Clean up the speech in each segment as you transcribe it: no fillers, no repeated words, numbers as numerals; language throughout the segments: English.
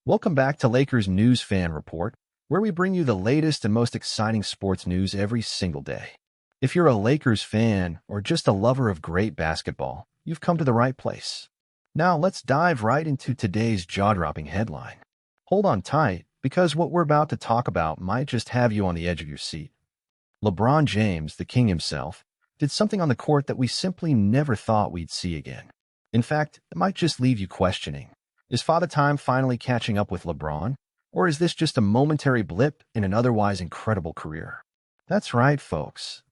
Welcome back to Lakers News Fan Report, where we bring you the latest and most exciting sports news every single day. If you're a Lakers fan or just a lover of great basketball, you've come to the right place. Now let's dive right into today's jaw-dropping headline. Hold on tight, because what we're about to talk about might just have you on the edge of your seat. LeBron James, the king himself, did something on the court that we simply never thought we'd see again. In fact, it might just leave you questioning. Is Father Time finally catching up with LeBron? Or is this just a momentary blip in an otherwise incredible career? That's right, folks.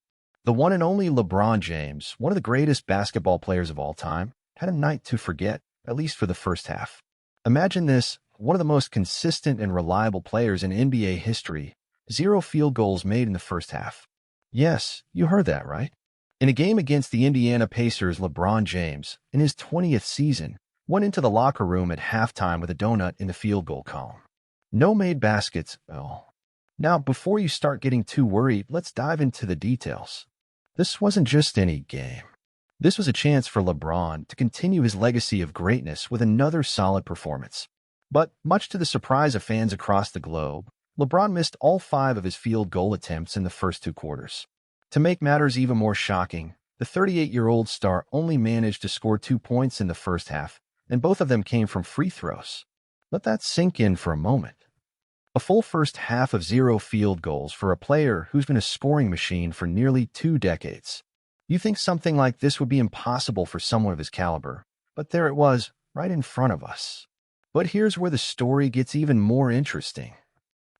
The one and only LeBron James, one of the greatest basketball players of all time, had a night to forget, at least for the first half. Imagine this, one of the most consistent and reliable players in NBA history, 0 field goals made in the first half. Yes, you heard that right. In a game against the Indiana Pacers, LeBron James, in his 20th season, went into the locker room at halftime with a donut in the field goal column. No made baskets, well. Now, before you start getting too worried, let's dive into the details. This wasn't just any game. This was a chance for LeBron to continue his legacy of greatness with another solid performance. But, much to the surprise of fans across the globe, LeBron missed all 5 of his field goal attempts in the first 2 quarters. To make matters even more shocking, the 38-year-old star only managed to score 2 points in the first half, and both of them came from free throws. Let that sink in for a moment. A full first half of 0 field goals for a player who's been a scoring machine for nearly 2 decades. You think something like this would be impossible for someone of his caliber, but there it was, right in front of us. But here's where the story gets even more interesting.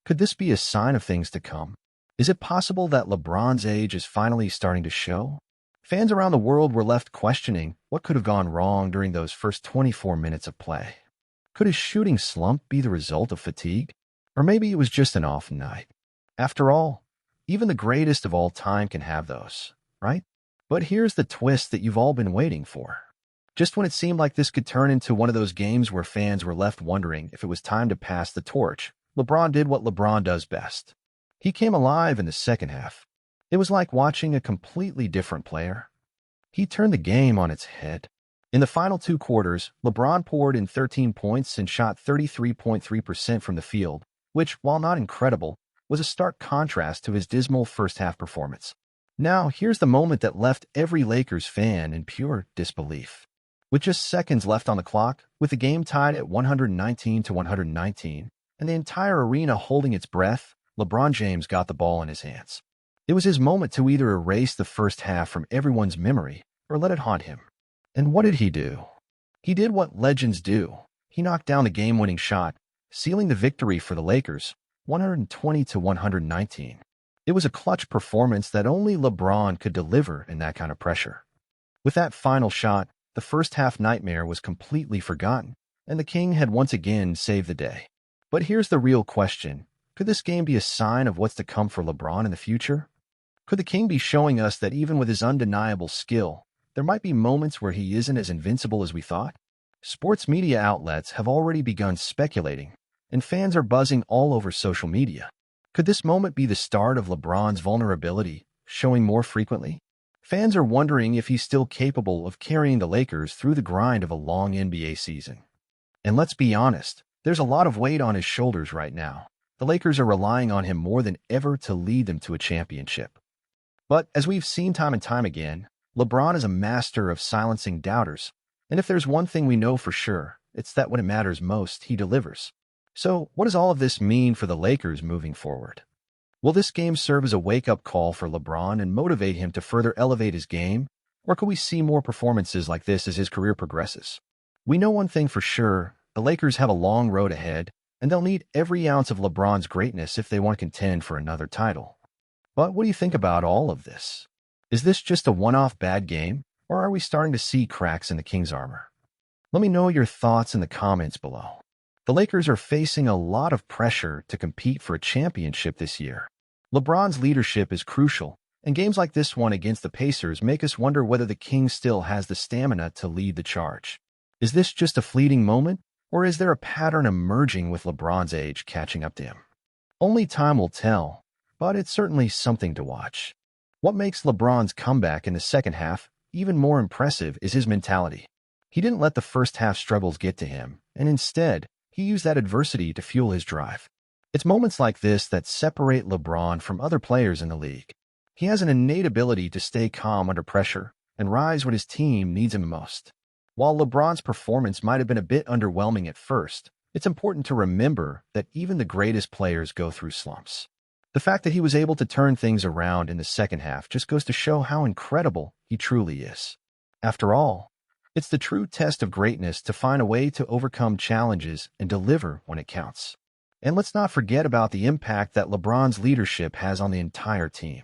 Could this be a sign of things to come? Is it possible that LeBron's age is finally starting to show? Fans around the world were left questioning what could have gone wrong during those first 24 minutes of play. Could his shooting slump be the result of fatigue? Or maybe it was just an off night. After all, even the greatest of all time can have those, right? But here's the twist that you've all been waiting for. Just when it seemed like this could turn into one of those games where fans were left wondering if it was time to pass the torch, LeBron did what LeBron does best. He came alive in the second half. It was like watching a completely different player. He turned the game on its head. In the final 2 quarters, LeBron poured in 13 points and shot 33.3% from the field, which, while not incredible, was a stark contrast to his dismal first-half performance. Now, here's the moment that left every Lakers fan in pure disbelief. With just seconds left on the clock, with the game tied at 119-119, and the entire arena holding its breath, LeBron James got the ball in his hands. It was his moment to either erase the first half from everyone's memory or let it haunt him. And what did he do? He did what legends do. He knocked down the game-winning shot, sealing the victory for the Lakers, 120-119. It was a clutch performance that only LeBron could deliver in that kind of pressure. With that final shot, the first-half nightmare was completely forgotten, and the King had once again saved the day. But here's the real question. Could this game be a sign of what's to come for LeBron in the future? Could the King be showing us that even with his undeniable skill, there might be moments where he isn't as invincible as we thought? Sports media outlets have already begun speculating, and fans are buzzing all over social media. Could this moment be the start of LeBron's vulnerability, showing more frequently? Fans are wondering if he's still capable of carrying the Lakers through the grind of a long NBA season. And let's be honest, there's a lot of weight on his shoulders right now. The Lakers are relying on him more than ever to lead them to a championship. But as we've seen time and time again, LeBron is a master of silencing doubters. And if there's one thing we know for sure, it's that when it matters most, he delivers. So what does all of this mean for the Lakers moving forward? Will this game serve as a wake-up call for LeBron and motivate him to further elevate his game? Or could we see more performances like this as his career progresses? We know one thing for sure, the Lakers have a long road ahead, and they'll need every ounce of LeBron's greatness if they want to contend for another title. But what do you think about all of this? Is this just a one-off bad game, or are we starting to see cracks in the King's armor? Let me know your thoughts in the comments below. The Lakers are facing a lot of pressure to compete for a championship this year. LeBron's leadership is crucial, and games like this one against the Pacers make us wonder whether the King still has the stamina to lead the charge. Is this just a fleeting moment, or is there a pattern emerging with LeBron's age catching up to him? Only time will tell, but it's certainly something to watch. What makes LeBron's comeback in the second half even more impressive is his mentality. He didn't let the first half struggles get to him, and instead, he used that adversity to fuel his drive. It's moments like this that separate LeBron from other players in the league. He has an innate ability to stay calm under pressure and rise when his team needs him most. While LeBron's performance might have been a bit underwhelming at first, it's important to remember that even the greatest players go through slumps. The fact that he was able to turn things around in the second half just goes to show how incredible he truly is. After all, it's the true test of greatness to find a way to overcome challenges and deliver when it counts. And let's not forget about the impact that LeBron's leadership has on the entire team.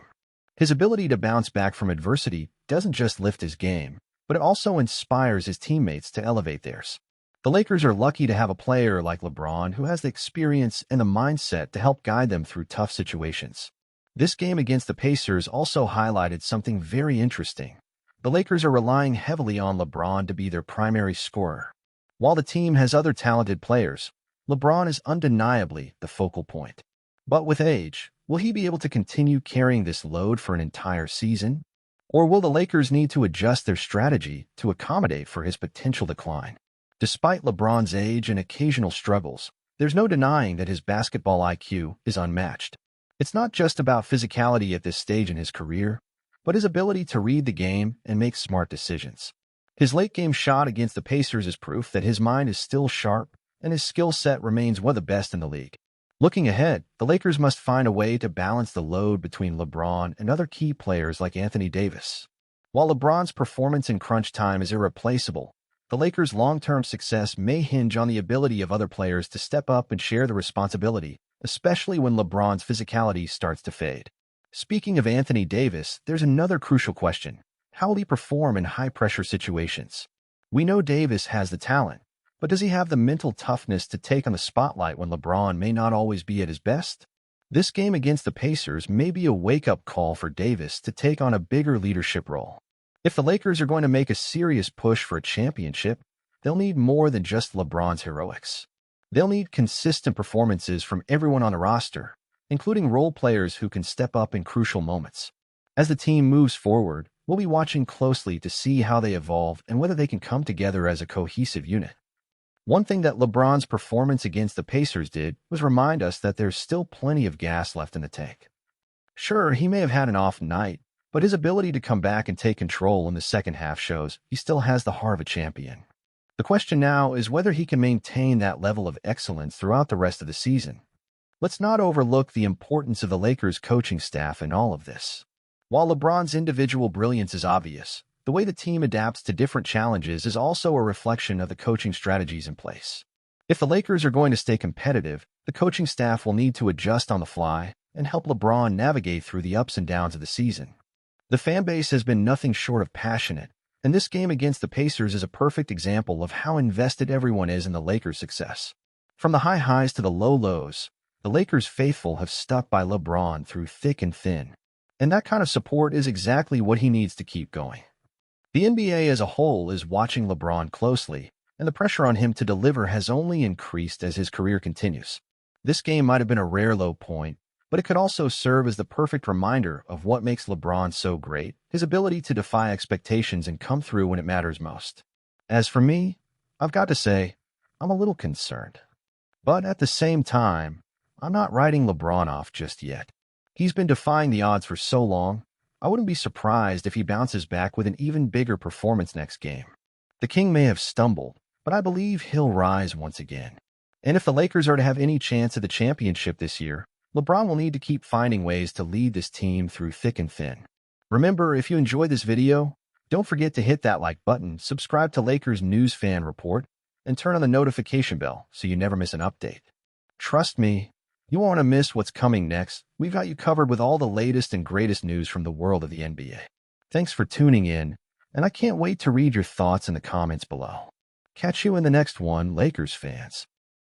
His ability to bounce back from adversity doesn't just lift his game, but it also inspires his teammates to elevate theirs. The Lakers are lucky to have a player like LeBron who has the experience and the mindset to help guide them through tough situations. This game against the Pacers also highlighted something very interesting. The Lakers are relying heavily on LeBron to be their primary scorer. While the team has other talented players, LeBron is undeniably the focal point. But with age, will he be able to continue carrying this load for an entire season? Or will the Lakers need to adjust their strategy to accommodate for his potential decline? Despite LeBron's age and occasional struggles, there's no denying that his basketball IQ is unmatched. It's not just about physicality at this stage in his career, but his ability to read the game and make smart decisions. His late-game shot against the Pacers is proof that his mind is still sharp and his skill set remains one of the best in the league. Looking ahead, the Lakers must find a way to balance the load between LeBron and other key players like Anthony Davis. While LeBron's performance in crunch time is irreplaceable, the Lakers' long-term success may hinge on the ability of other players to step up and share the responsibility, especially when LeBron's physicality starts to fade. Speaking of Anthony Davis, there's another crucial question. How will he perform in high-pressure situations? We know Davis has the talent, but does he have the mental toughness to take on the spotlight when LeBron may not always be at his best? This game against the Pacers may be a wake-up call for Davis to take on a bigger leadership role. If the Lakers are going to make a serious push for a championship, they'll need more than just LeBron's heroics. They'll need consistent performances from everyone on the roster, including role players who can step up in crucial moments. As the team moves forward, we'll be watching closely to see how they evolve and whether they can come together as a cohesive unit. One thing that LeBron's performance against the Pacers did was remind us that there's still plenty of gas left in the tank. Sure, he may have had an off night, but his ability to come back and take control in the second half shows he still has the heart of a champion. The question now is whether he can maintain that level of excellence throughout the rest of the season. Let's not overlook the importance of the Lakers' coaching staff in all of this. While LeBron's individual brilliance is obvious, the way the team adapts to different challenges is also a reflection of the coaching strategies in place. If the Lakers are going to stay competitive, the coaching staff will need to adjust on the fly and help LeBron navigate through the ups and downs of the season. The fan base has been nothing short of passionate, and this game against the Pacers is a perfect example of how invested everyone is in the Lakers' success. From the high highs to the low lows, the Lakers faithful have stuck by LeBron through thick and thin, and that kind of support is exactly what he needs to keep going. The NBA as a whole is watching LeBron closely, and the pressure on him to deliver has only increased as his career continues. This game might have been a rare low point, but it could also serve as the perfect reminder of what makes LeBron so great, his ability to defy expectations and come through when it matters most. As for me, I've got to say, I'm a little concerned. But at the same time, I'm not writing LeBron off just yet. He's been defying the odds for so long, I wouldn't be surprised if he bounces back with an even bigger performance next game. The King may have stumbled, but I believe he'll rise once again. And if the Lakers are to have any chance at the championship this year, LeBron will need to keep finding ways to lead this team through thick and thin. Remember, if you enjoyed this video, don't forget to hit that like button, subscribe to Lakers News Fan Report, and turn on the notification bell so you never miss an update. Trust me, you won't want to miss what's coming next. We've got you covered with all the latest and greatest news from the world of the NBA. Thanks for tuning in, and I can't wait to read your thoughts in the comments below. Catch you in the next one, Lakers fans.